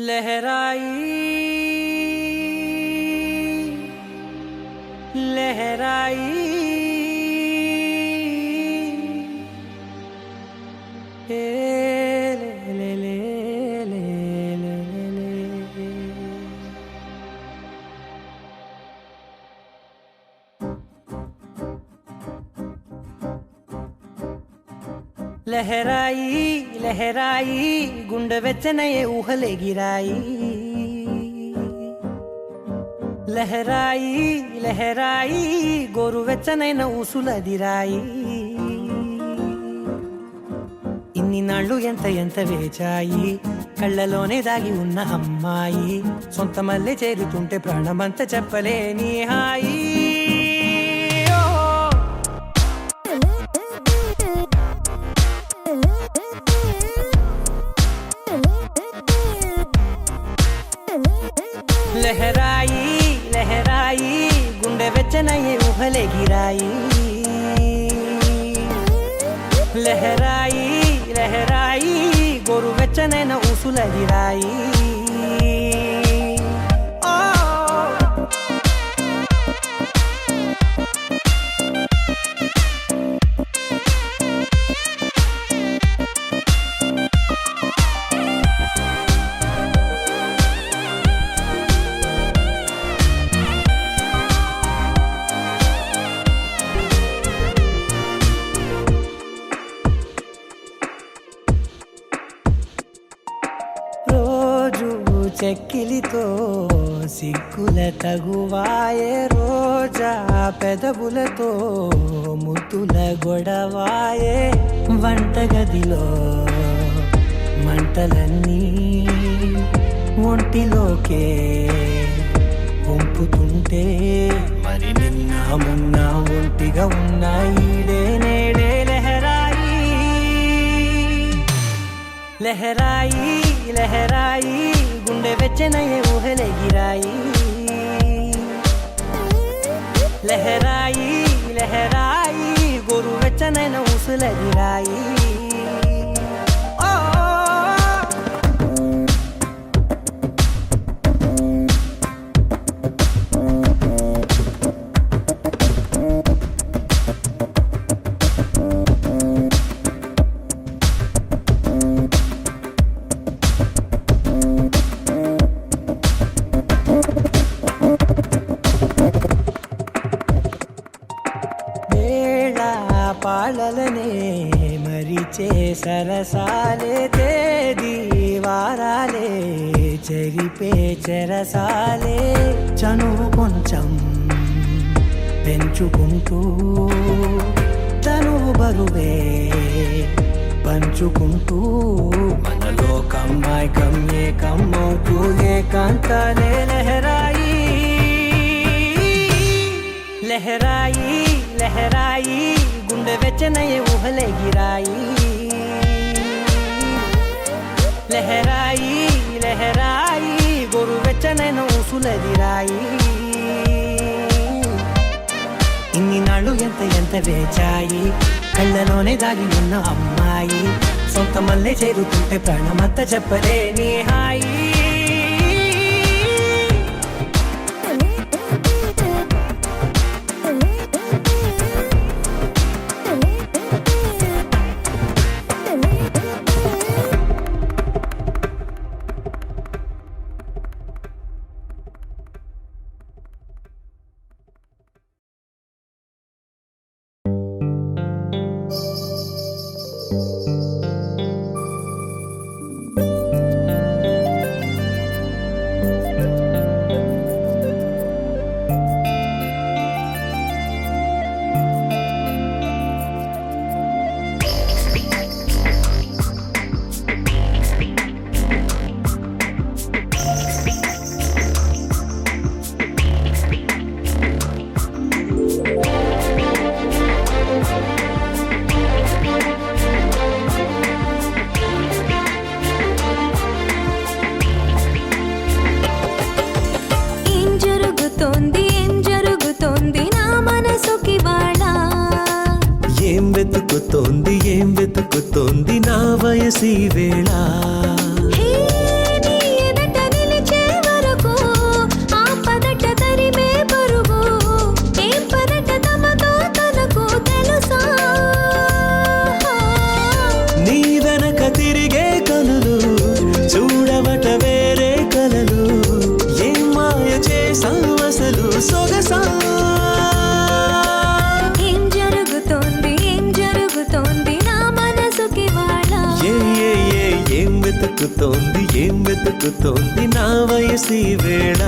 लहराई लहराई ले ले ले ले ले ले लहराई लहराई गुंड वेचनये ऊहले गिराई लहराई लहराई गोरु वेचनैन ऊसुलदिराई ఇన్ని నాళ్ళు ఎంత ఎంత వేచాయి కళ్ళలోనే దాగి ఉన్న అమ్మాయి సొంత మల్లె చేరుతుంటే ప్రాణమంతా చెప్పలేని హాయి लहराई लहराई गुंडे वेचनये ऊहले गिराई लहराई लहराई गोरु वेचनैन ऊसुलदिराई చెక్కిలితో సిగ్గుల తగువాయే రోజా పెదవులతో ముద్దుల గొడవాయే వంటగదిలో మంటలన్నీ ఒంటిలోకే వంపుతుంటే మరి నిన్న మొన్న ఒంటిగా ఉన్నాయి నేడే లహరాయి లహరాయి లహరాయి గుండె వెచ్చనయే ఊహలే గిరాయి లహరాయి లహరాయి గోరు వెచ్చనైన ఊసులదిరాయి పాలలనే మరిచే సరసాలే తేదీ వారాలే చెరిపే చెరసాలే చనువు కొంచెం పెంచుకుంటూ తనువు బరువే పంచుకుంటూ మనలో కమ్మాయికం ఏకమవుతూ ఏకాంతాలే లహరాయి లహరాయి లహరాయి గుండె వెచ్చనయే ఊహలే గిరాయి లహరాయి లహరాయి గోరు వెచ్చనైన ఊసులదిరాయి ఇన్ని నాళ్ళు ఎంత ఎంత వేచాయి కళ్ళలోనే దాగి ఉన్న అమ్మాయి సొంత మల్లె చేరుతుంటే ప్రాణమంతా చెప్పలేని హాయి వెతుకుతోంది నా వయసి వేళ నీ ఎదట నా వయసి వేళ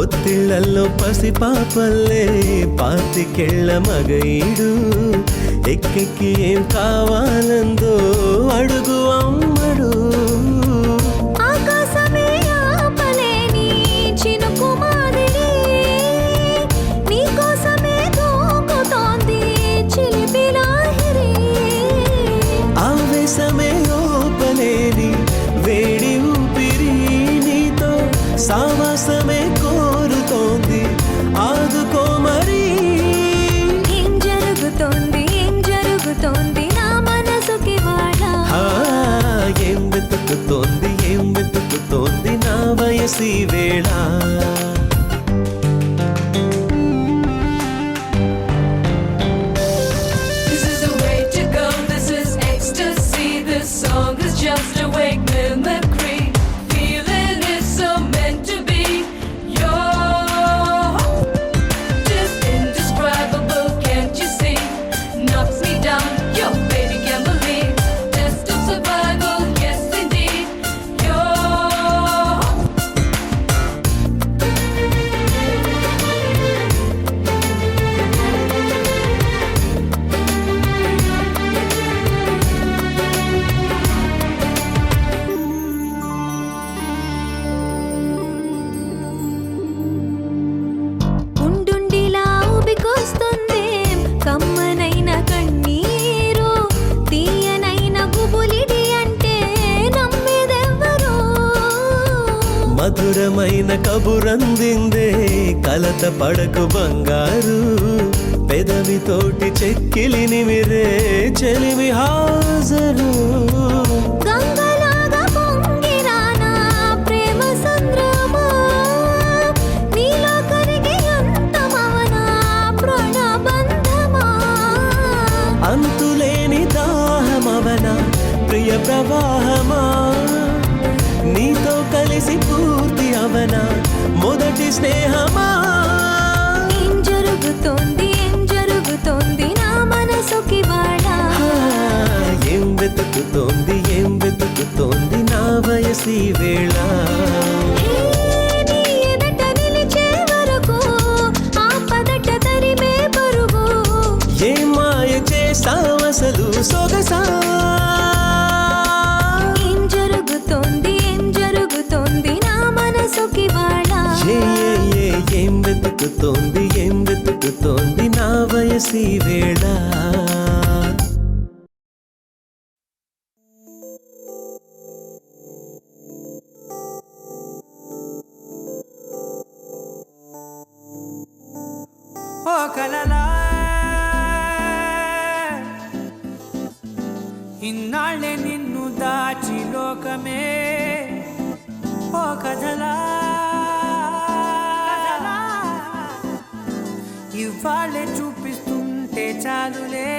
ఒత్తిళ్లలో పసిపాపల్లే పాతికెళ్ళ మగయిడు ఎక్కెక్కి ఏం కావాలందో అడుగు అమ్మడు ఆకాశమే ఆపలేని చినుకు మాదిరి నీకోసమే దూకుతోంది చిలిపి లాహిరి ఆవేశమే ఓపలేని వేడి ఊపిరి నీతో సావాసమే కోరుతోంది ఆదుకో మరి ఏం జరుగుతోంది నా మనసుకి వాడ ఏం వెతుకుతోంది నా వయసి వేళ This is the way to go, this is ecstasy. This song is just a wake mimicry. Feeling is so meant to be. You're just indescribable, can't you see? Knocks me down, your baby can't believe. Test of survival, yes indeed. You're ఉండుండిలా ఊబికొస్తుంది కమ్మనైన కన్నీరు తీయనైన గుబులిడి అంటే నమ్మేదెవ్వరు మధురమైన కబురందిందే కలత పడకు బంగారు పెదవితోటి చెక్కిలి నిమిరే చెలిమి హాజరు గంగలాగా పొంగిరానా ప్రేమ సంద్రమా నీలో కరిగి అంతమవనా ప్రణబంధమా అంతులేని దాహమవన ప్రియ ప్రవాహమా నీతో కలిసి పూర్తి అవన మొదటి స్నేహమా ఏం జరుగుతోంది నా మనసుకి వాడ ఏం వెతుకుతోంది నా వయసి వేళ నీ ఎదట నిలిచే వరకు ఆ పదట తరిమే పరుగు ఏ మాయ చేసావసలు సొగసా ఏం జరుగుతోంది నా మనసుకి వాడ ఏం వెతుకుతోంది నా వయసి వేళ ఓ కలలా ఇన్నాళ్ళే నిన్ను దాచి లోకమే ఓ కథలా ఇవాళ్ళే చూపిస్తుంటే చాలులే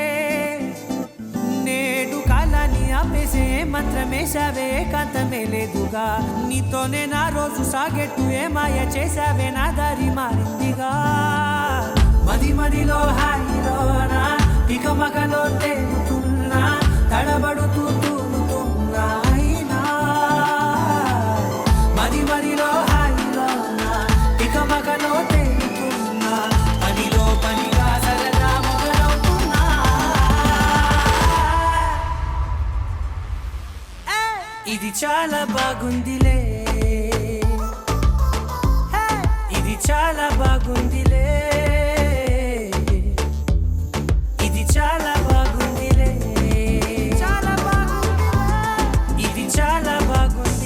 నేడు కాలాన్ని ఆపేసే మంత్రమేశావే కాంతమే లేదుగా నీతోనే నా రోజు సాగెట్టు ఏ మాయ చేశావే నా దారి మారిందిగా మదిలో హాయిలోనా ఇక మగలో తేలుతున్నా తడబడుతూ తూలుతున్నా అయినా మదిలో హాయిలోనా ఇక మగలో తేలుతున్నా పనిగా సరదా మొదలవుతున్నా ఇది చాలా బాగుందిలే ఇది చాలా బాగుందిలే ఇది చాలా బాగుందిలే ఇది చాలా బాగుంది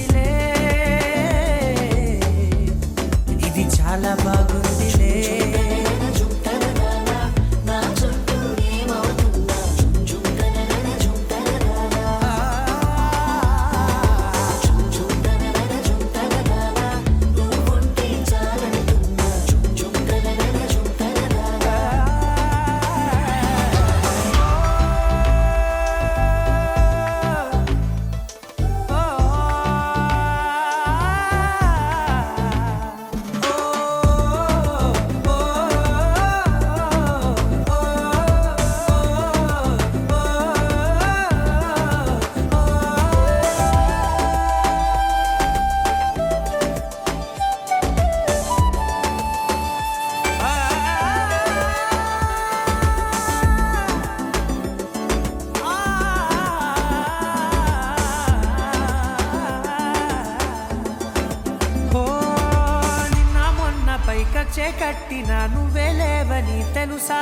మంచే కట్టినా నువ్వే లేవని తెలుసా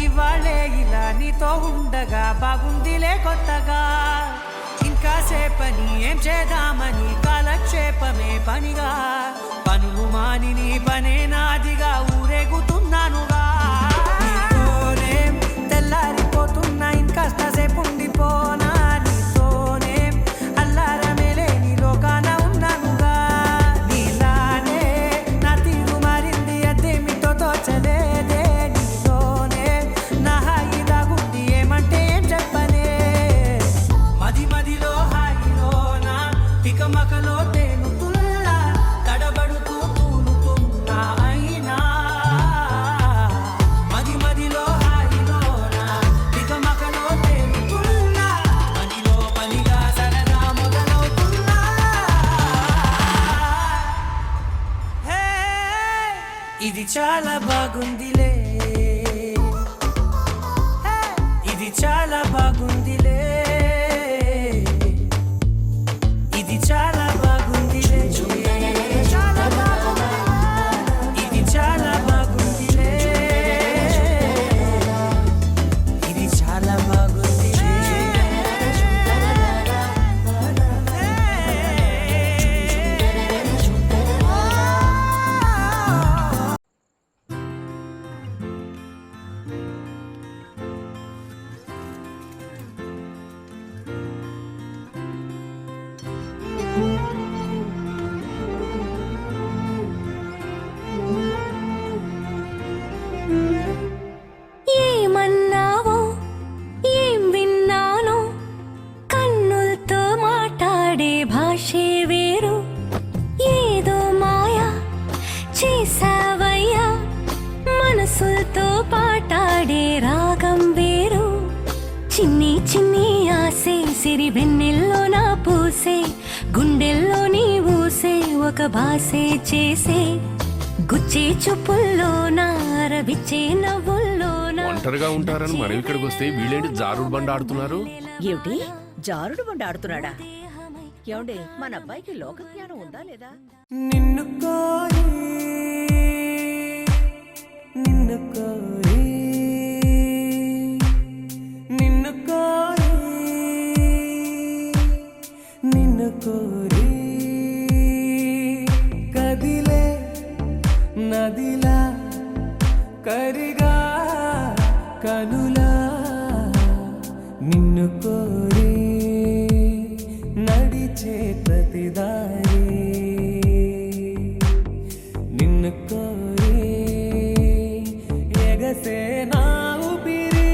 ఇవాళే ఇలా నీతో ఉండగా బాగుందిలే కొత్తగా ఇంకా సేపని ఏం చేద్దామని కాలక్షేపమే పనిగా పనులు మాని నీ పనే నాదిగా ఊరేగుతున్నానుగా నీతోనే తెల్లారిపోతున్నా ఇంకాస్త సేపు ఉండిపోనా నీతోనే అల్లారమే లేని లోకాన ఉన్నానుగా నీలానే నా తీరు మారింది అదేమిటో తోచలేదే నీతోనే నా హాయి దాగుంది ఏమంటే ఏం చెప్పనే మది మదిలో హాయిలోనా తికమకలో తేలుతున్నా తడబడుతూ తూలుతున్నా అయినా మది మదిలో హాయిలోనా తికమకలో తేలుతున్నా పనిలో పనిగా సరదా మొదలవుతున్నా హే ఇది చాలా బాగుందిలే హే, ఇది చాలా బాగుందిలే ఇది చాలా బాగుందిలే చాలా బాగుందిలే ఇది చాలా బాగుందిలే ఇది చాలా బాగుందిలే ఏమన్నావో ఏం విన్నానో కన్నులతో మాట్లాడే భాషే వేరు ఏదో మాయా చేసావయ్యా మనసులతో పాటాడే రాగం వేరు చిన్ని చిన్ని ఆసే సిరి వెన్నెల్లో నా పూసే గుండెల్లో నీ ఊసే ఒక భాసే చేసే గుచ్చే చూపుల్లో నా రవిచ్చే నవ్వుల్లో నా ఒంటరిగా ఉంటారని మనం ఇక్కడికి వస్తే వీళ్ళేంటి జారుడు బండ ఆడుతున్నారు? ఏమిటి జారుడు బండ ఆడుతున్నాడా? ఏమండి మన అబ్బాయికి లోక జ్ఞానం ఉందా లేదా? నిన్ను కోరి నిన్ను కోరి నిన్ను కోరి నిన్ను కోరి కదిలే నదిలా కరిగా కనులా నిన్ను కోరి నడిచే ప్రతిదారి నిన్ను కోరి ఎగసే నా ఊపిరి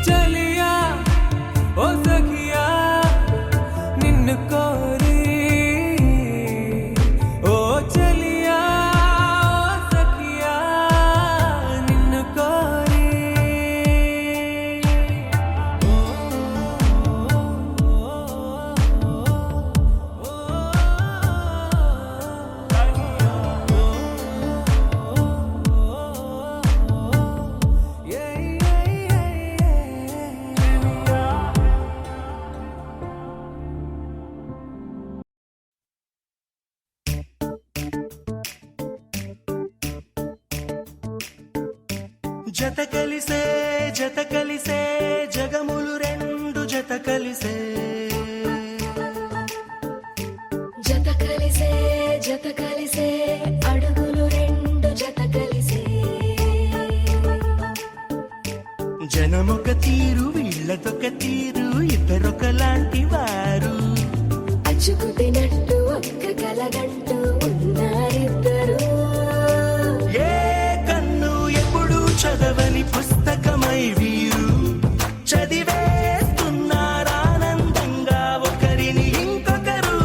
చలియా ఓ సఖియా నిన్ను కోరి ఓ చలియా ఓ సఖియా నిన్ను కోరి జత కలిసే జగములు రెండు జత కలిసే జత కలిసే అడుగులు రెండు జత కలిసే జనమొక తీరు వీళ్ళదొక తీరు ఇద్దరొకలాంటి వారు అచ్చుకు తినట్టు ఒక్క కలగంటూ ఉన్నారిద్దరు ఏ కన్ను ఎప్పుడు చదవని పుస్తకమై వీరు చదివేస్తున్నారానందంగా ఒకరిని ఇంకొకరు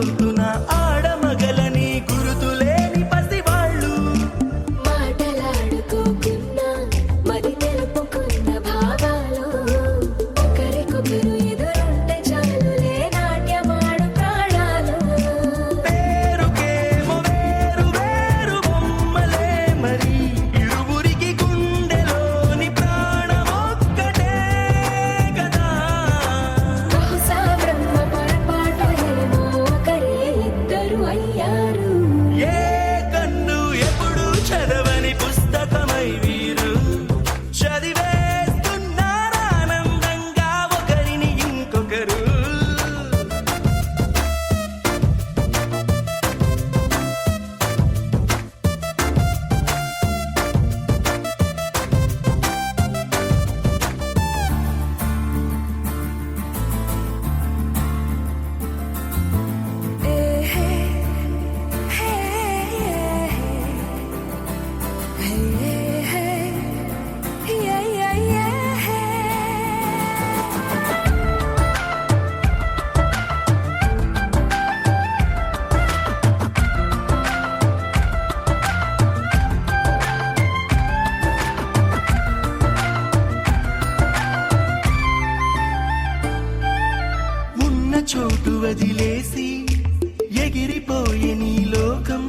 గొంతున ఆడమగలని గురుతులేని పసివాళ్ళు. మాటలాడుకోకున్నా మరి తెలుపుకున్న భావాలు ఒకరికొకరు ఎదురుంటే చాలులే నాట్యమాడు ప్రాణాలు. పేరుకేమో వేరు వేరు బొమ్మలే మరి ఇరువురికి గుండెలోని ప్రాణమొక్కటే కదా. బహుశా బ్రహ్మ పొరపాటు ఏమో ఒకరే ఇద్దరు అయ్యారు. ఏ కన్ను ఎప్పుడు చదవని పుస్తకమై వీరు చదివేస్తున్నారానందంగా ఒకరిని ఇంకొకరు. ఉన్న చోటు వదిలేసి ఎగిరిపోయే నీ లోకం.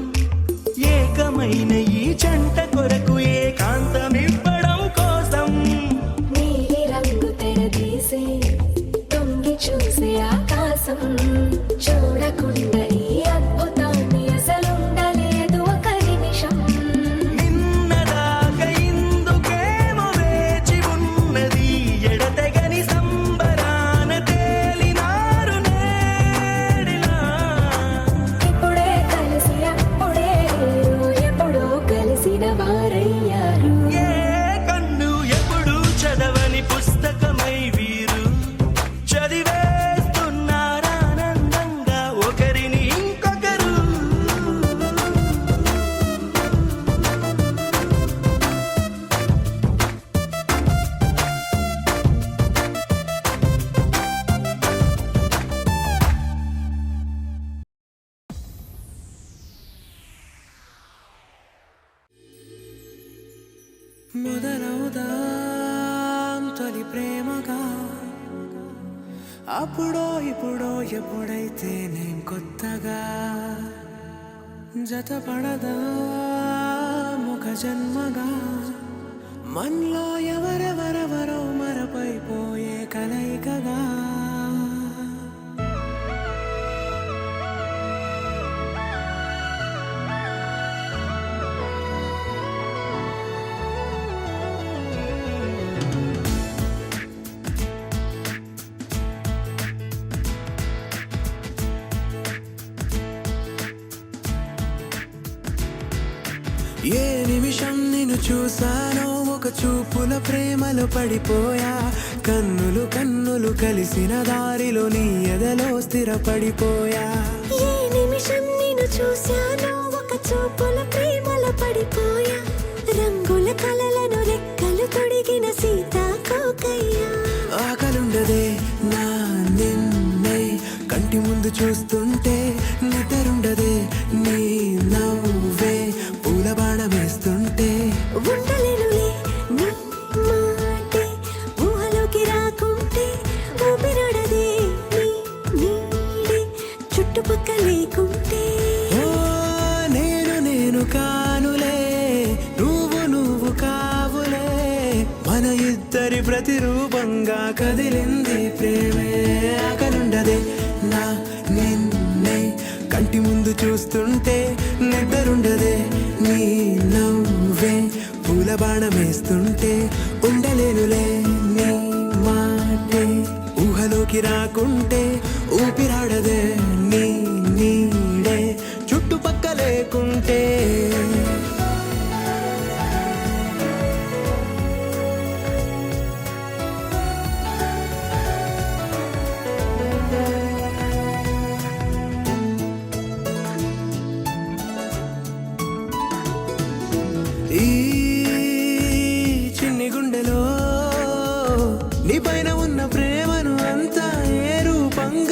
ఏకమైన ఈ జంట కొరకు ఏకాంతమివ్వడం కోసం. నీలి రంగు తెరదీసే తొంగి చూసే ఆకాశం చూడకుండా ఈ అద్భుతాన్ని అసలుండలేదు ఒక నిమిషం. నిన్నదాకా ఇందుకేమో వేచి ఉన్నది ఎడతెగని సంబరాన తేలినారు నేడిలా. ఇప్పుడే కలిసి అప్పుడే లేరు ఎప్పుడో కలిసిన వారయ్యారు. ఏ కన్ను ఎప్పుడు చదవని పుస్తకమై వీరు చదివేస్తున్నారానందంగా ఒకరిని ఇంకొకరు. మొదలవుదాం తొలి ప్రేమగా, అప్పుడో ఇప్పుడో ఎప్పుడైతే నేను కొత్తగా జతపడదా ఒక జన్మగా. మనలో ఎవరెవరెవరో మరపైపోయే కలయికగా. ఏ నిమిషం నిన్ను చూసానో ఒక చూపుల ప్రేమలో పడిపోయా. కన్నులు కన్నులు కలిసిన దారిలో నీ ఎదలో స్థిరపడిపోయా. ఏ నిమిషం నేను చూశానో ఒక చూపుల ప్రేమలో పడిపోయా. రంగుల కలలను రెక్కలు తొడిగిన సీతాకోకయ్యా. ఆకలుండదే నా నిన్నే కంటి ముందు చూస్తుంటే, నిద్రుండదే నీ నవ్వే పూల బాణం వేస్తుంటే. ఉండలేనులే నీ మాటే ఊహలోకి రాకుంటే. ఊపిరాడదే నీ నీడే చుట్టుపక్క లేకుంటే. ఓ నేను కానులే నువ్వు కావులే. మన ఇద్దరి ప్రతిరూపంగా కదిలింది ప్రేమే. ఆకలుండదే నా నిన్నే కంటి ముందు చూస్తుంటే, నిద్రుండదే నీ నవ్వే పూల బాణం వేస్తుంటే. ఉండలేనులే నీ మాటే ఊహలోకి రాకుంటే. ఊపిరాడదే నీ నీడే చుట్టుపక్క లేకుంటే. ఈ చిన్ని గుండెలో నీ పైన ఉన్న ప్రేమను అంతా ఏ రూపంగా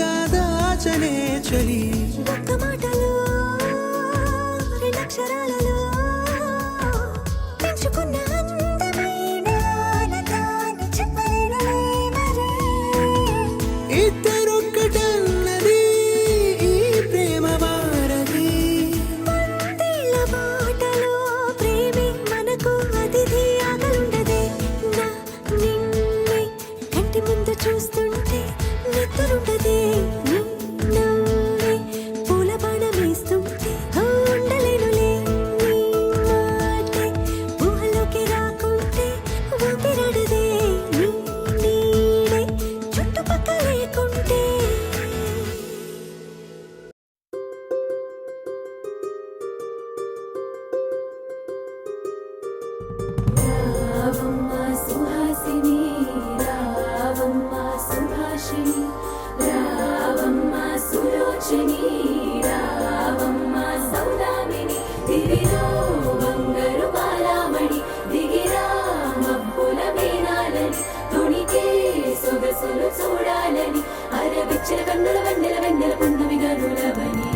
కన్నుల వెన్నెల వెన్నెల పున్నమిగా నులవని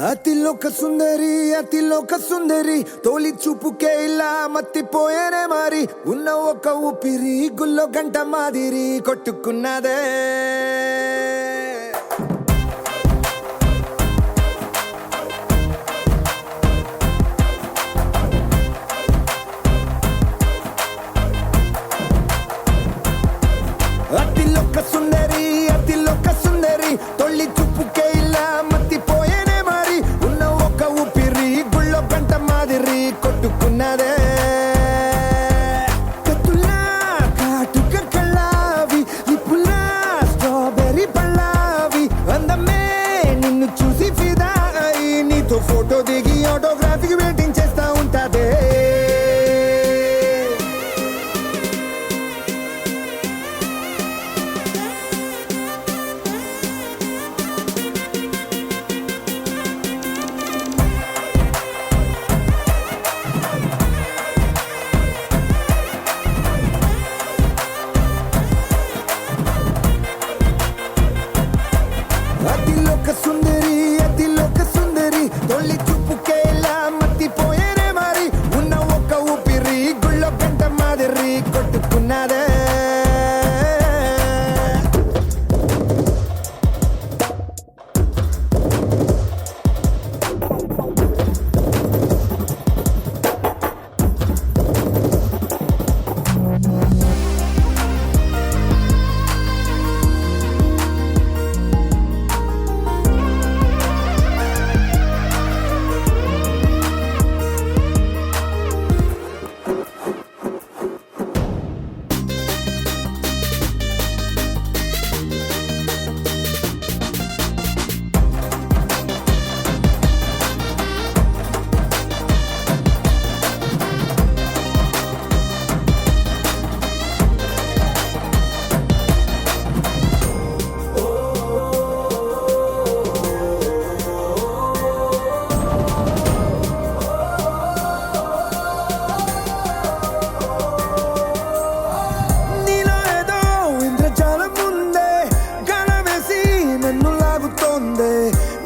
అతిలోక సుందరి తోలి చూపుకే ఇలా మత్తిపోయేనే మారి ఉన్న ఒక ఊపిరి గుల్లో గంట మాదిరి కొట్టుకున్నదే అతిలోక సుందరి తొలి చూపుకే ఇలా మత్తిపోయేనే మారి ఉన్న ఒక ఊపిరి గుళ్ళో గంట మాదిరి కొట్టుకున్నదే కత్తులా కాటుక కళ్ళావి లిప్పులా స్ట్రాబెర్రీ పళ్ళావి అందమే నిన్ను చూసి ఫిదా అయి నీతో ఫోటో దిగి ఆటోగ్రాఫీకి వెయిటింగ్ చేస్తా ఉంటాదే అతిలోక సుందరి తొలి చూపుకే ఇలా మత్తిపోయేనే మారి ఉన్న ఒక ఊపిరి గుళ్ళో గంట మాదిరి కొట్టుకున్నదే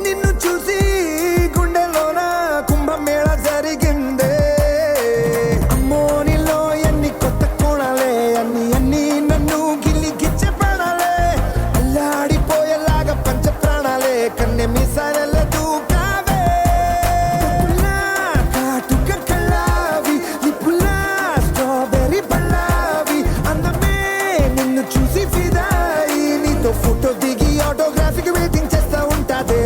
నిన్ను చూసి గుండెలోన కుంభమేళ జరిగిందే అమ్మో నీలో ఎన్ని కొత్త కోణాలే అన్ని నన్ను గిల్లి గిచ్చే ప్రాణాలే అల్లాడిపోయేలాగా పంచ ప్రాణాలే కన్నె మీసాల దూకావే కాటుక కళ్ళావి లిప్పులా స్ట్రాబెర్రీ పళ్ళావి అందమే నిన్ను చూసి ఫిదాయి నీతో ఫోటో దిగి ఆటోగ్రాఫీకి వెయిటింగ్ చేస్తా ఉంటాదే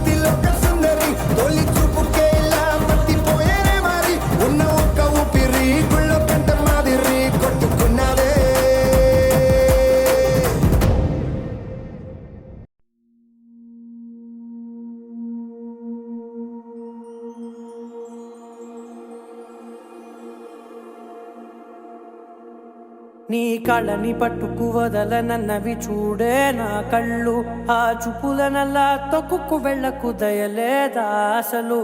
అతిలోక సుందరి తొలి చూపుకే ఇలా మత్తిపోయేనే మారి ఉన్న ఒక ఊపిరి గుళ్ళో గంట మాదిరి కొట్టుకున్నదే నీ కళ్ళని పట్టుకు వదలనన్నవి చూడే నా కళ్ళు ఆ చూపుల నల్లా తొక్కుకు వెళ్ళకు దయలేదా అసలు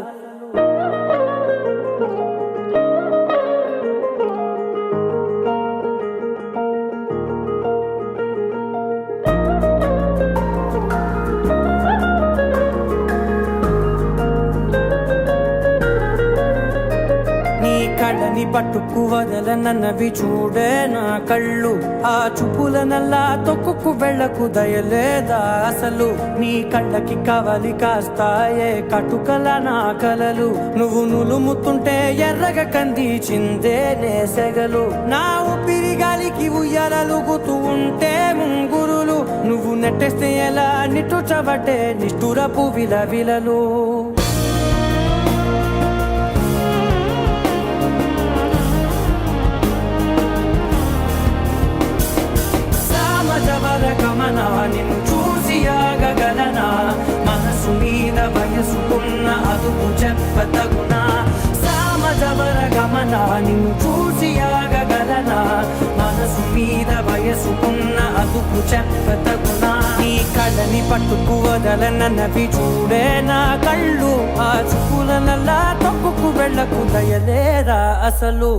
నీ కళ్ళని పట్టుకు వదలనన్నవి చూడే నా కళ్ళు ఆ చూపుల నల్లా తొక్కుకు వెళ్ళకు దయలేదా అసలు నీ కళ్ళకి కవలి కాస్తాయే కటుకల నా కలలు నువ్వు నులుముతుంటే ఎర్రగా కందిచిందే నేసెగలు నా ఊపిరి గాలికి ఉయ్యాలలుగుతూ ఉంటే ముంగురులు నువ్వు నెట్టేస్తే ఎలా నిట్టుచబట్టే నిష్ఠురపు విలవిలలు గమన నిన్ను చూసి ఆగగలనా మనసు మనసు మీద వయసుకున్న అదుపు చెప్పతగునా సామజవర గమన నిన్ను చూసి ఆగగలనా మనసు మీద వయసుకున్న అదుపు చెప్పతగునా నీ కళ్ళని పట్టుకు వదలనవి చూడే నా కళ్ళు ఆ చూపులనల్లా తప్పుకు వెళ్ళకు దయలేరా అసలు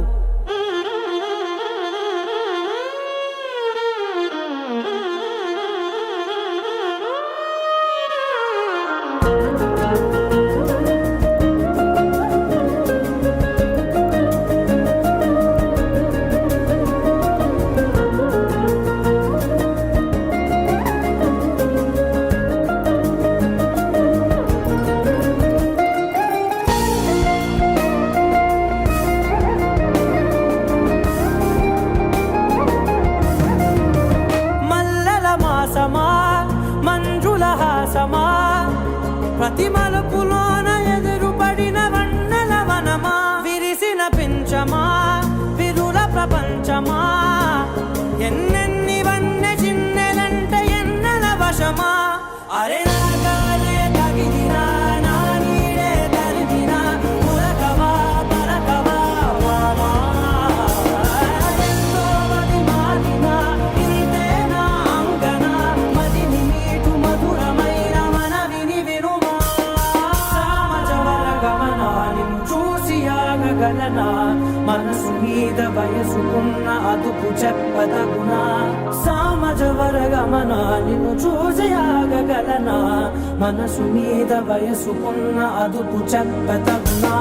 మంజుల హాసమా ప్రతి మలుపులోన ఎదురుపడిన వన్నెల వనమా విరిసిన పించమా విరుల ప్రపంచమా ఎన్నెన్ని వన్నె చిన్నెలంటే ఎన్నెల వశమా అరే నాగాలే తగిదినా నా నీడే తరిదినా పులకవా పలకవా వామా ఎంతో మది మాదినా ఇంతే నా అంగన మదిని మీటు మధురమైన మనవిని వినుమా సామజవర గమన నిన్ను చూసి ఆగగలనా మనసు మీద వయసుకున్న అదుపు చెప్పదగునా సామజవర గమన నిన్ను చూసి ఆగగలనా మనసు మీద వయసుకున్న అదుపు చెప్పదగునా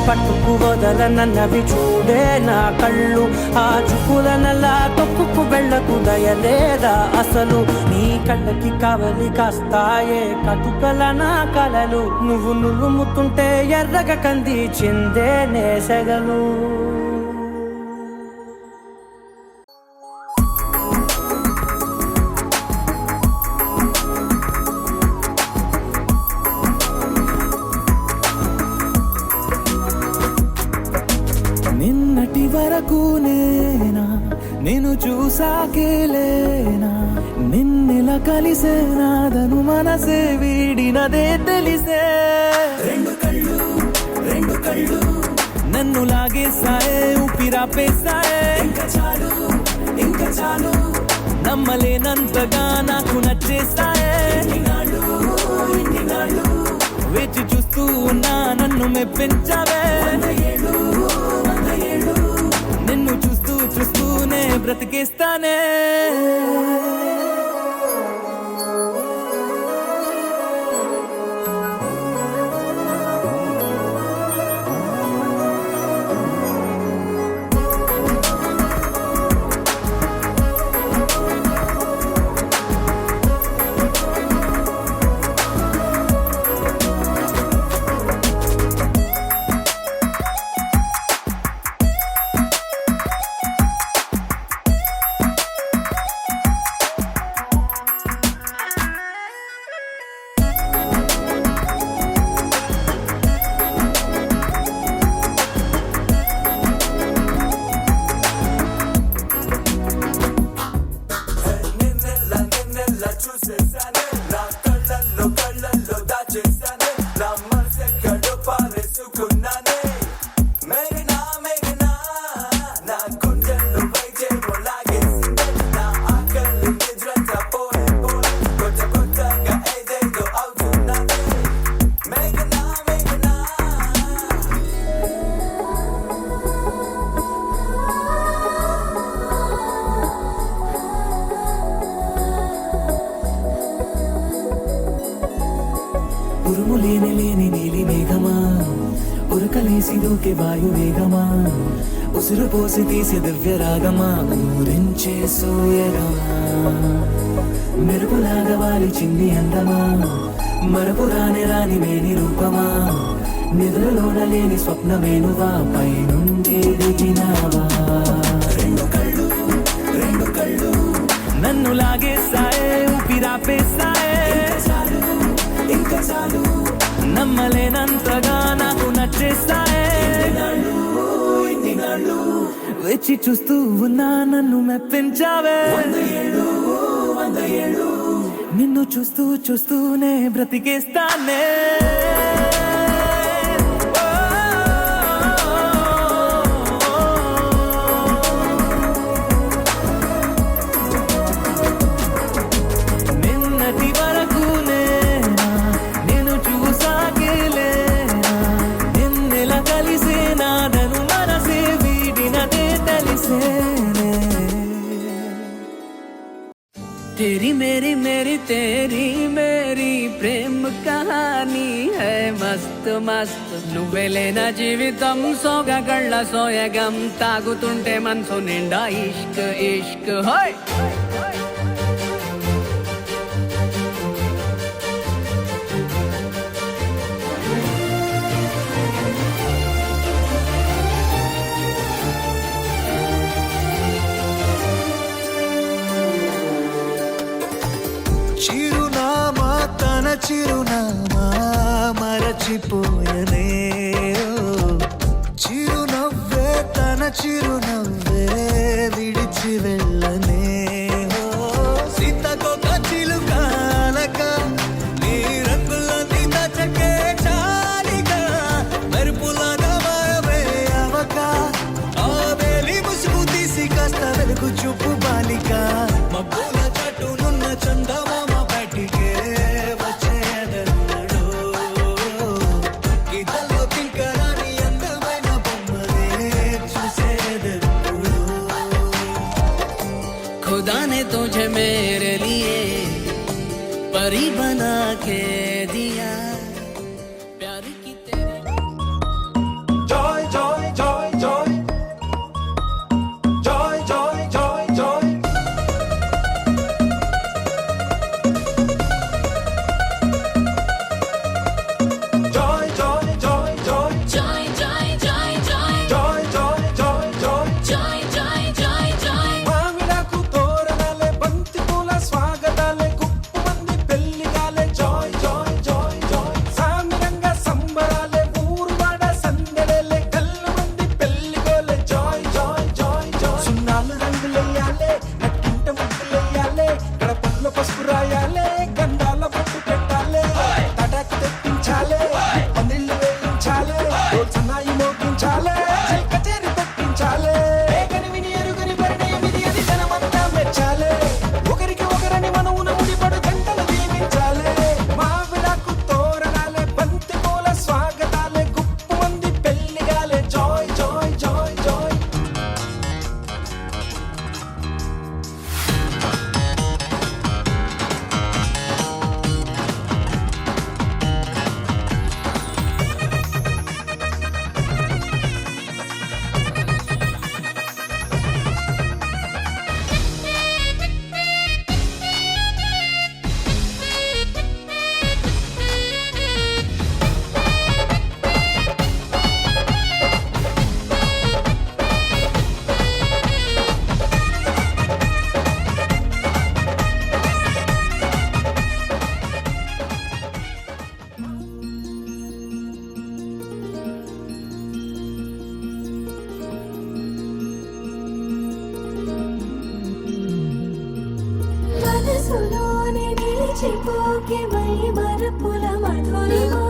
పట్టుకు వదలనవి చూడే నా కళ్ళు ఆ చూపులనలా తొక్కుకు వెళ్ళకు దయలేదా అసలు నీ కళ్ళకి కవలి కాస్తాయే కటుకల నా కలలు నువ్వు నులుముతుంటే ఎర్రగ కంది చిందే నేసగలు నిన్నటి వరకు నేనా నేను చూసాకేలేనా నిన్నెలా కలిసేనాదను మనసే వీడినదే తెలిసే రెండు కళ్ళు నన్ను లాగేసాయే ఊపిరాపేసాయే ఇంకా చాలు నమ్మలేనంతగా నాకు నచ్చేసాయే వేచి చూస్తూ ఉన్నా నన్ను మెప్పించావే నిన్ను చూస్తూనే బ్రతికేస్తానే ఉరుము లేని నీలి మేఘమా ఉరకలేసి దూకే వాయు వేగమా ఉసురు పోసి తీసి దివ్య రాగమా ఊరించే సూయగమా మెరుపులాగా వాలి చింది అందమా మరపు రాని మేని రూపమా నిద్రలోన లేని స్వప్నమేనువా పై నుండి దిగినావా రెండు కళ్ళు నన్ను లాగేసాయే ఊపిరాపేస్తాయే ఇంకా చాలు నమ్మలేనంతగా నాకు నచ్చేస్తాయే వచ్చి చూస్తూ ఉన్నా నన్ను మెప్పించావే నిన్ను చూస్తూ చూస్తూనే బ్రతికేస్తానే నిన్నటి వరకు నేను చూసాకేలేనా నిన్నెలా కలిసే నాదను మనసే వీడినదే తెలిసేనే तेरी मेरी तेरी मेरी प्रेम कहानी है मस्त मस्त నువ్వెలేన జీవితం సోగగళ్ళ సోయగం తాగుతుంటే మనసు నిండా ఇష్క్ ఇష్క్ హోయ్ చిరునామా తన చిరునామా మరచిపోయనే చిరునవ్వే తన చిరునవ్వే విడిచి వెళ్ళనే సీతకొక చిలుకాలక నీ రంగులన్నీ దచకే చాలిగా మెరుపులాగా మారవే అవక ఆ వేలి ముసుగు తీసి కాస్త వెలుగు చూపు బాలిక మబ్బుల చట్టునున్న చందమామ బయటికే వచ్చేదన్నాడు ఇదల్లో తింకరాని అందమైన బొమ్మనే చూసేదెప్పుడు खुदा ने तुझे मेरे लिए परी बना के दिया प्यार की तेरी joy joy joy joy joy joy joy joy joy joy joy joy Joy, joy, joy, joy, joy joy joy joy joy, joy, joy, joy. మామిడాకు తోరణాలే బంతి పూల స్వాగతాలే గుప్పు మంది పెళ్లిగాలే జాయ్ జాయ్ జాయ్ జాయ్ సామిరంగా సంబరాలే ఊరువాడ సందడేలే కళ్ళు మంది పెళ్లిగోలే జాయ్ జాయ్ జాయ్ జాయ్ సున్నాలు రంగులెయ్యాలే నట్టింట ముగ్గులెయ్యాలే గడపట్లో పసుపు రాయాలే గంధాల పట్టు పెట్టాలే తటాకు తెప్పించాలే పందిళ్ళు వేయించాలే సన్నాయి మోగించాలే కచేరి పెట్టించాలే కనివిని ఎరుగని పరిణయం ఇది అని జనమంతా మెచ్చాలే ఒకరికి ఒకరని మనవున ముడిపడు గంటలు దీవించాలే మావిడాకు తోరణాలే బంతి పూల స్వాగతాలే గుప్పు మంది పెళ్లిగాలే జాయ్ జాయ్ జాయ్ జాయ్ మనసులోనే నిలిచిపోకే మై మరపుల మధురిమా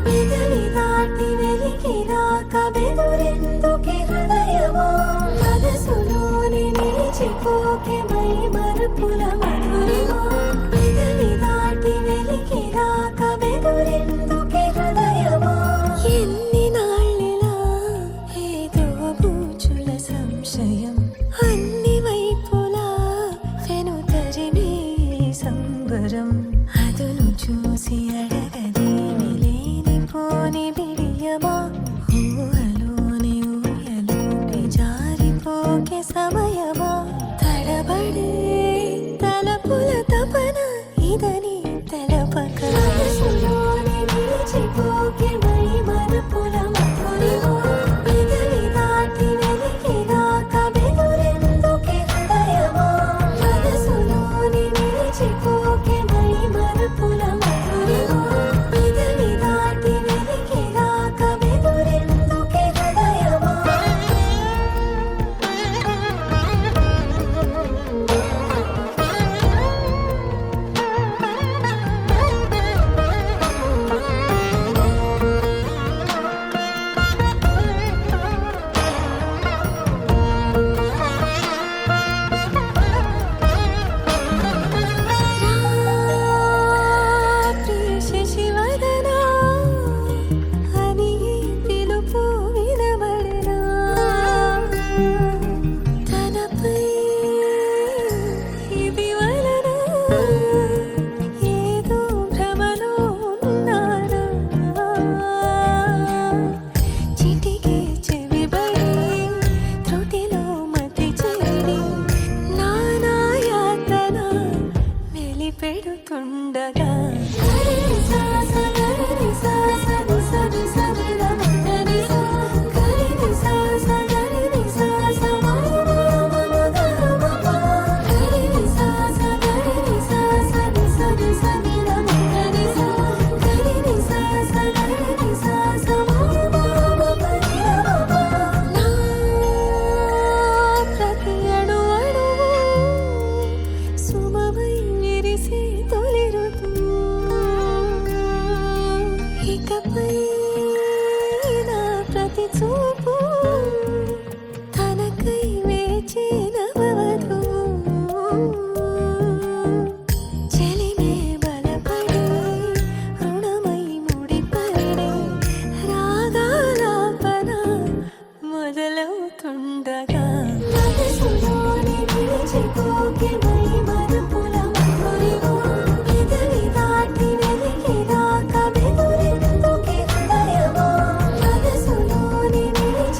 పెదవి దాటి వెలికిరాక బెదురెందుకే హృదయమా మనసులోనే నిలిచిపోకే మై మరపుల మధురిమా పెదవి దాటి వెలికిరాక బెదురెందుకే హృదయమా ఎన్ని నాళ్ళిలా ఏదో బూచుల సంశయం అన్ని వైపులా వెనుతరిమే సంబరం అదును చూసి అడగదేమి లేనిపోని బిడియమా ఊహలోని ఊయలోకి జారిపోకే సమయమా తడబడే తల ఇకపై నా ప్రతి చూపు తనకై వేచిన వధువు చెలినే బలపడి రుణమై ముడిపడి రాగాలాపన మొదలవుతుండగా మనసులోని నిలిచిపోకే మై మరుపుల మధురిమో ఎదరి దాటి వెలికి రాక బెదురెందుకే హృదయమో మనసులోని నిలిచి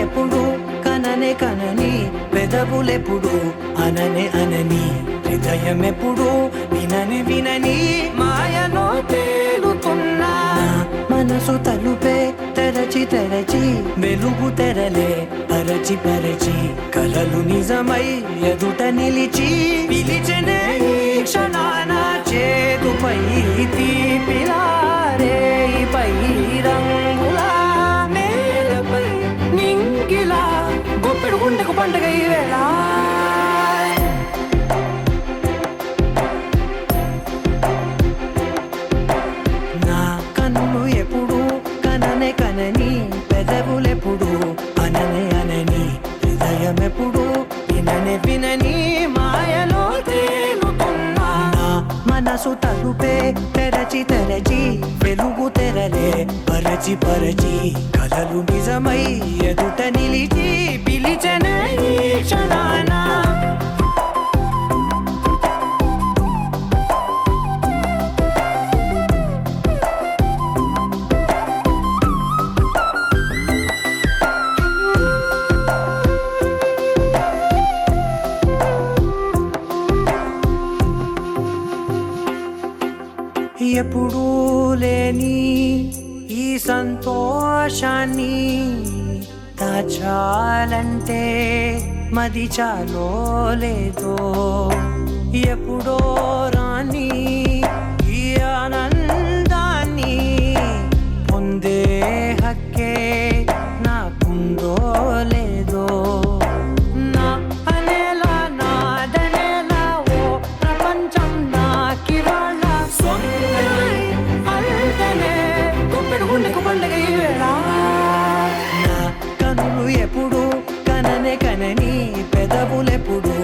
ఎప్పుడు కననే కనని పెదవులెప్పుడు అననే అనని హృదయం ఎప్పుడు వినని వినని మాయలో తేలుతున్నా మనసు తలుపే తెరచి తెరచి వెలుగు తెరలే పరచి పరచి కలలు నిజమై ఎదుట నిలిచి పిలిచనే ఈ క్షణాన చేతుపై తీపిలారే పై రంగులా నేలపై నింగిలా గొప్పెడు గుండెకు పండుగ ఈ వేళ నా కన్నులు ఎప్పుడు కననే కనని పెదవులెప్పుడు అననే అనని హృదయం ఎప్పుడు విననే వినని మాయలో తేలుతున్నా నా మనసు తలుపే తెరచి తెరచి వెలుగు తెరలే పరచి పరచి కలలు నిజమై ఎదుట నిలిచి పిలిచనే ఈ క్షణాన ఎప్పుడూ లేని ఈ సంతోషాన్ని దాచాలంటే మది చాలో లేదో ఎప్పుడో రాని ఈ ఆనందాన్ని పొందే హక్కే నాకుందో లేదో నా అనేలా నాదనేలా ఓ ప్రపంచం నాకివాళ్ళ సొంతమై అల్దనే గుప్పెడు గుండెకు పండుగ ఈ వేళ నా కనులు ఎప్పుడు కననే కనని పెదవులెప్పుడు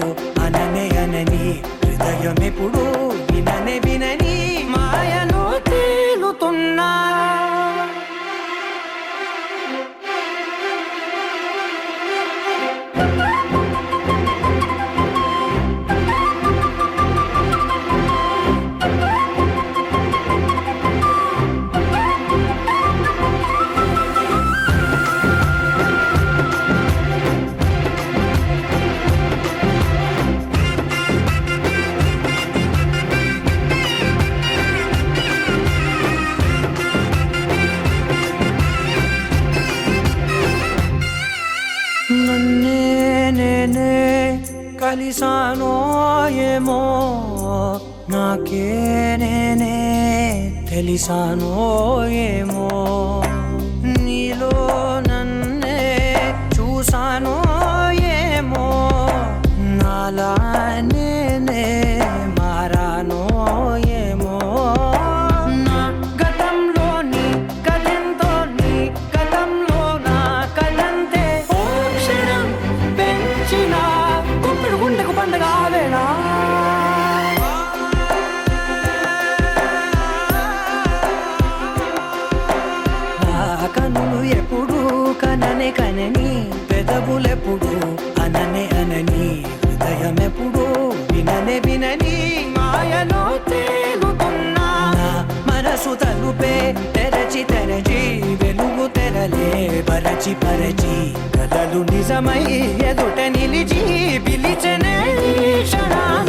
అననే అనని హృదయం ఎప్పుడు విననే వినని మాయలో తేలుతున్నా నన్నే నేనే కలిసానో ఏమో నాకే నేనే తెలిసానో ఏమో నీలో నన్నే చూసానో ఏమో నాలా నేనే మారానో ఏమో నా గతంలోని కథంతో నీ గతంలో నా కథంతే ఓ క్షణం పెంచిన గుప్పెడు గుండెకు పండుగ వేళ కనులు ఎప్పుడు కననే కనని పెదవులెప్పుడు అననే అనని హృదయం ఎప్పుడు విననే వినని మాయలో తేలుతున్నా మనసు తలుపే తెరచి తెరచి వెలుగు తెరలే పరచి పరచి కలలు నిజమై ఎదుట నిలిచి పిలిచనే ఈ క్షణాన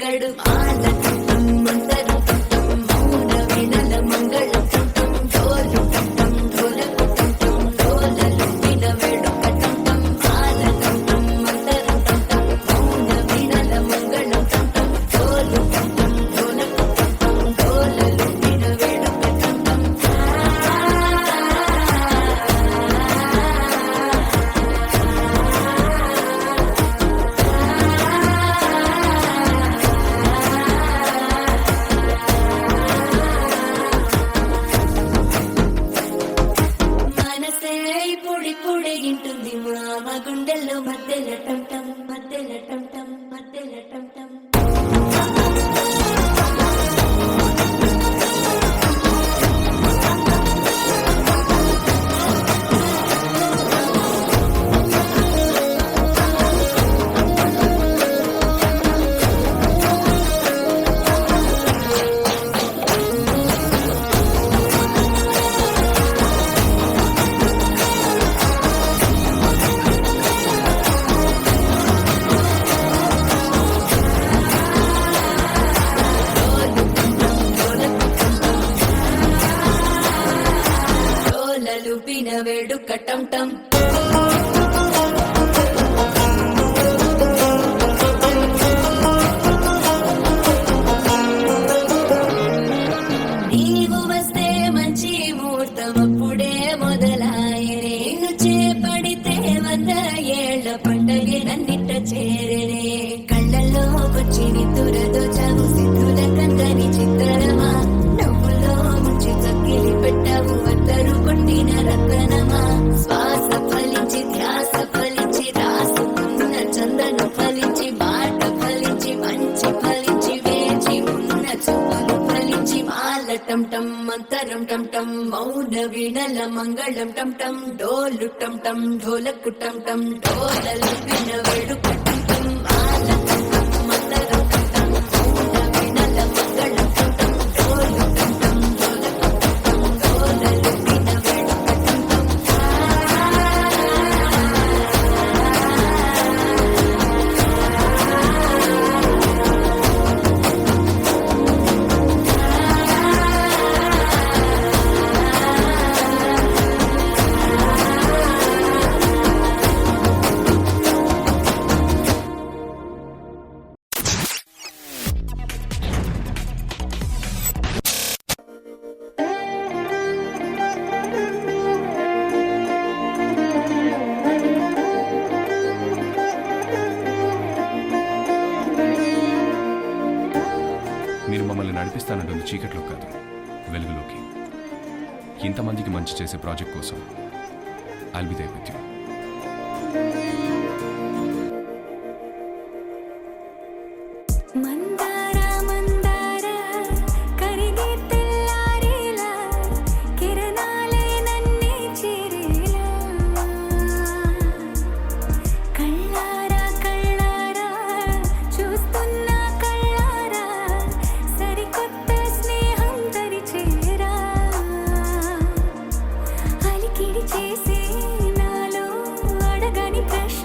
మగడు మాల టం మంతరం టం మౌన వినల మంగళం టం డోలు టం డోలకు టం డోలలు విన వేడుక టం మాల టం మంతరం టం మౌన వినల మంగళం టం డోలు టం డోలకు టం డోలలు విన వేడుక టం మనసే పొడి పొడిగింటుంది మామ గుండెల్లో మధ్యల టం టం మధ్యల టం టం మధ్యల టం టం డోలలు విన వేడుక టం టం నీవు వస్తే మంచి ముహూర్తం అప్పుడే మొదలాయనే నిన్ను చేపడితే 100 ఏళ్ల పండగే నన్నిట చేరనే కళ్ళల్లో వచ్చి నిద్దురదో చావు సిద్ధుల కందని చిత్రమా నవ్వులో ముంచి చక్కిలి పెట్టావు అద్దరు కొట్టిన రతనమా శ్వాస ఫలించి ధ్యాస ఫలించి రాసుకున్న చందనం ఫలించి మాట ఫలించి మంచి ఫలించి వేచి ఉన్న చూపులు ఫలించి మాల టం టం మంతరం టం టం మౌన వినల మంగళం టం టం డోలు టం టం ఢోలకు టం టం డోలలు విన వేడుక టం టం మాల టం టం మంతరం టం టం మౌన వినల మంగళం టం టం డోలు టం టం ఢోలకు టం టం డోలలు విన వేడుక టం టం మీరు మమ్మల్ని నడిపిస్తానంటుంది చీకట్లో కాదు, వెలుగులోకి. ఇంతమందికి మంచి చేసే ప్రాజెక్ట్ కోసం I'll be there with you. మందార మందార కరిగే తెల్లారేలా కిరణాలే నన్నే చేరేలా కళ్ళారా కళ్ళారా చూస్తున్నా కళ్ళారా సరికొత్త స్నేహం తరిచేరా అలికిడి చేసే నాలో అడగని ప్రశ్న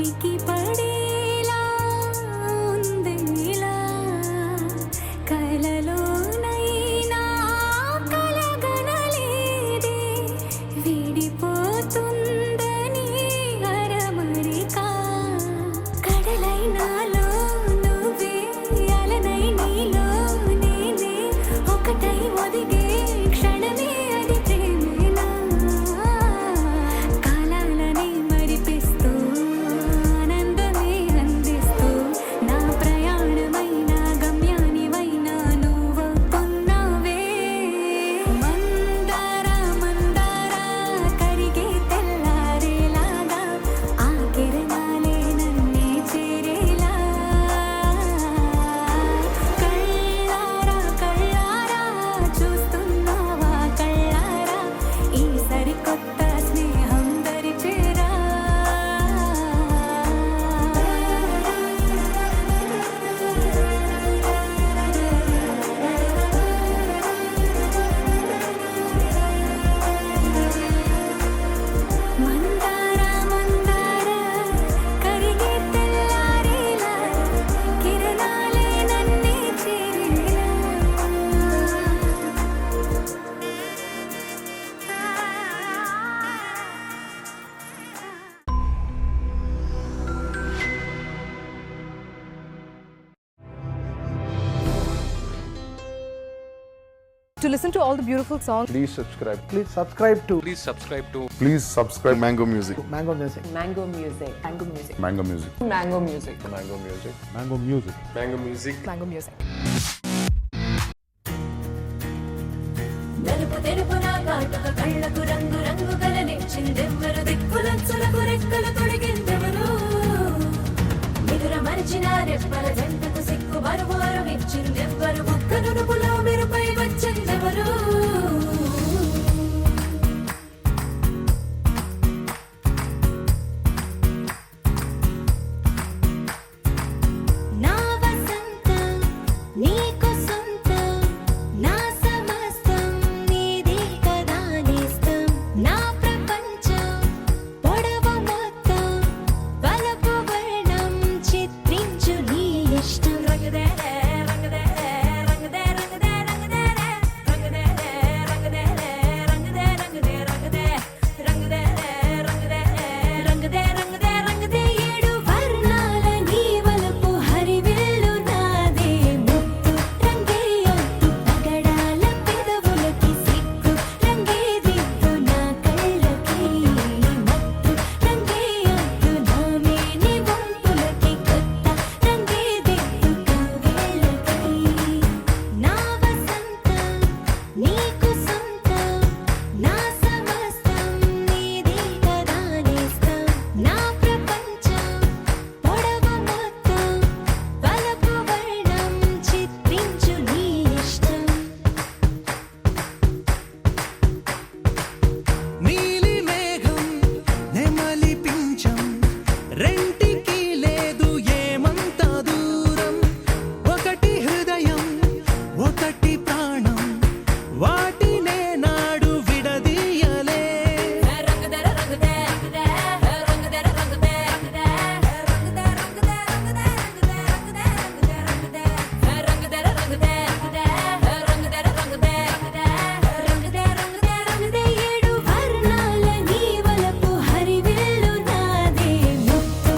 ఉనికి పడేలా ఉందిలా కలలోనైనా కలగనలేదే విడిపోతుందని అరమరికా కడలైనాలో నువ్వే అలనై నీలో నేనే ఒకటై ఒదిగే క్షణమే అది ప్రేమేనా కాలాలని మరిపిస్తూ ఆనందమే అందిస్తూ నా ప్రయాణమైన గమ్యానివైనా నువ్వవుతున్నావే మందార మందార కరిగే తెల్లారేలాగా ఆ కిరణాలే నన్నే చేరేలా కళ్ళారా కళ్ళారా చూస్తున్నావా కళ్ళారా ఈ సరికొత్త స్నేహం దరిచేరా మందార మందార కరిగే తెల్లారేలా కిరణాలే నన్నే చేరేలా To listen to all the beautiful songs, Please subscribe. Please subscribe to. Please subscribe to Please subscribe Mango Music. Mango Music, Mango Music, Mango Music, Mango Music. Mango Music, Mango Music. Mango Music. Mango music Mango Music. నలుపు తెరుపున కాటుక కళ్ళకు రంగు రంగు కలనిచ్చిందెవ్వరు దిక్కులచ్చులకు రెక్కలు తొడిగిందెవరు నిదుర మరిచిన రెప్పల జంటకు సిక్కు బరువారు ఇచ్చిందెవ్వరు ఒక్క నునుపులో మెరుపై వచ్చిందెవరు నా వసంతం నీకు సొంతం నా సమస్తం నీదే కదా నేస్తం నా ప్రపంచం పొడవు మొత్తం వలపు వర్ణం చిత్రించు నీ ఇష్టం రంగదే రంగదే రంగదే రంగదే రంగదే రంగదే రంగదే రంగదే రంగదే రంగదే రంగదే రంగదే రంగదే రంగదే రంగదే ఏడు వర్ణాల నీ వలపు హరివిల్లు నాదే ముత్తు రంగే అద్దు పగడాల పెదవులకి సిక్కు రంగే దిద్దు నా కళ్ళకి మత్తు రంగే అద్దు నా మేని వంపులకి కొత్త రంగే దిద్దు కవ్వేళ్ళకి నా వసంతం నీకు సొంతం నా సమస్తం నీదే కదా నేస్తం నా ప్రపంచం పొడవు మొత్తం వలపు వర్ణం చిత్రించు నీ ఇష్టం నీలి మేఘం నెమలి పించం రెంటికి లేదు ఏమంత దూరం ఒకటి హృదయం ఒకటి ప్రాణం వాటినే నాడు విడదీయలే రంగదే రంగదే రంగదే రంగదే రంగదే రంగదే రంగదే రంగదే రంగదే రంగదే రంగదే రంగదే రంగదే రంగదే రంగదే రంగదే రంగదే ఏడు వర్ణాల నీ వలపు హరివిల్లు నాదే ముత్తు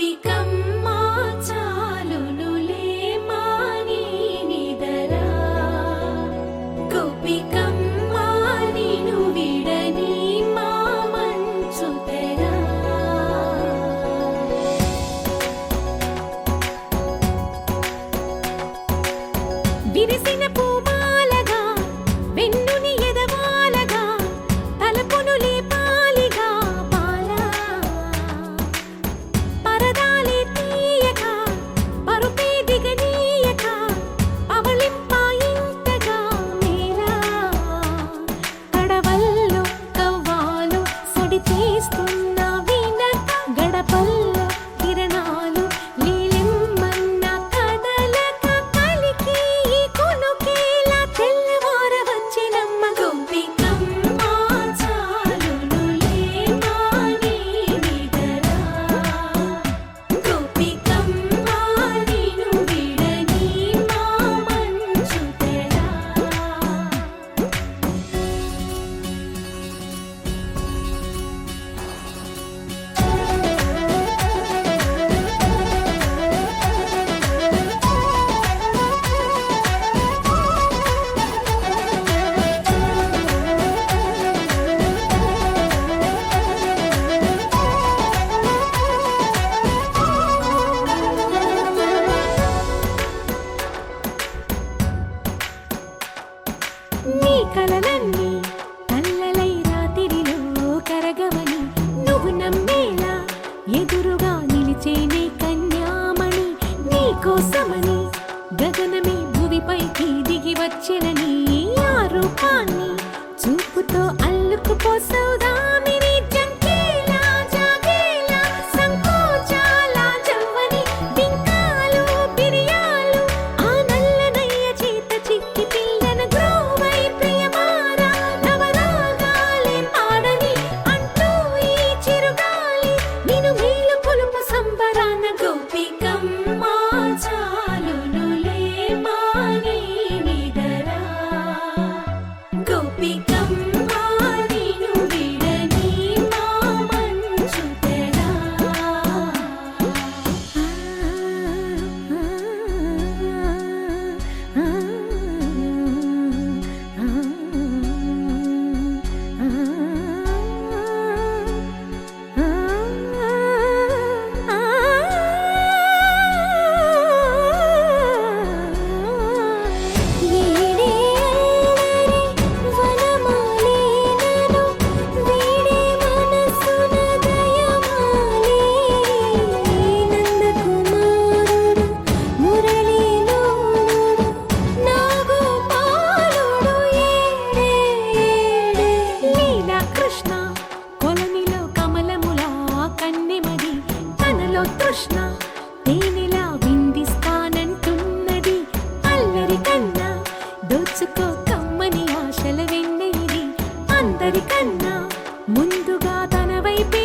గోపికమ్మా చాలునులే మాని నిదరా గోపికమ్మా నిను విడని మా మంచు తెరా విరిసిన పూమాలగా వెన్నుని ఎదవాలగా తలపును లేపాలిగా పాలా పరదాలే తీయక పరుపే దిగనీయక పవళింపాయింతగా మేరా తడవల్లో కవ్వాలు సడి చేస్తున్న వీణత గడపల్లో కిరణాలు నీలిమ్మన్న కదలక కలికి కొనుకేలా తెల్లవార వచ్చినమ్మ గోపికమ్మా చాలునులే మాని నిదరా గోపికమ్మా నిను విడని మా మంచు తెరా నీ కలలన్నీ కల్లలై రాత్రిలో కరగవని నువ్వు నమ్మేలా ఎదురుగా నిలిచేనే కన్యామణి నీ కోసమని గగనమే భువిపైకి దిగి వచ్చినని ఆ రూపాన్ని చూపుతో అల్లుకుపోసౌదామిని జంకేలా జాగేలా సంకోచాల జవ్వని బింకాలు బిరియాలు ఆ నల్లనయ్య చేత చిక్కి పిల్లన గ్రోవై ప్రియమారా నవరాగాలే పాడని అంటూ ఈ చిరుగాలి నిను మేలు కొలుపు సంబరాన గోపికమ్మా చాలునులే మాని నిదరా గోపికమ్మా నిను విడని మా మంచు తెరా కృష్ణ కొలనిలో కమలములా కన్నెమది తనలో తృష్ణ తేనెలా విందిస్తానంటున్నది అల్లరి కన్నా దోచుకో కమ్మని ఆశల వెన్నెయిది అందరికన్నా ముందుగా తన వైపే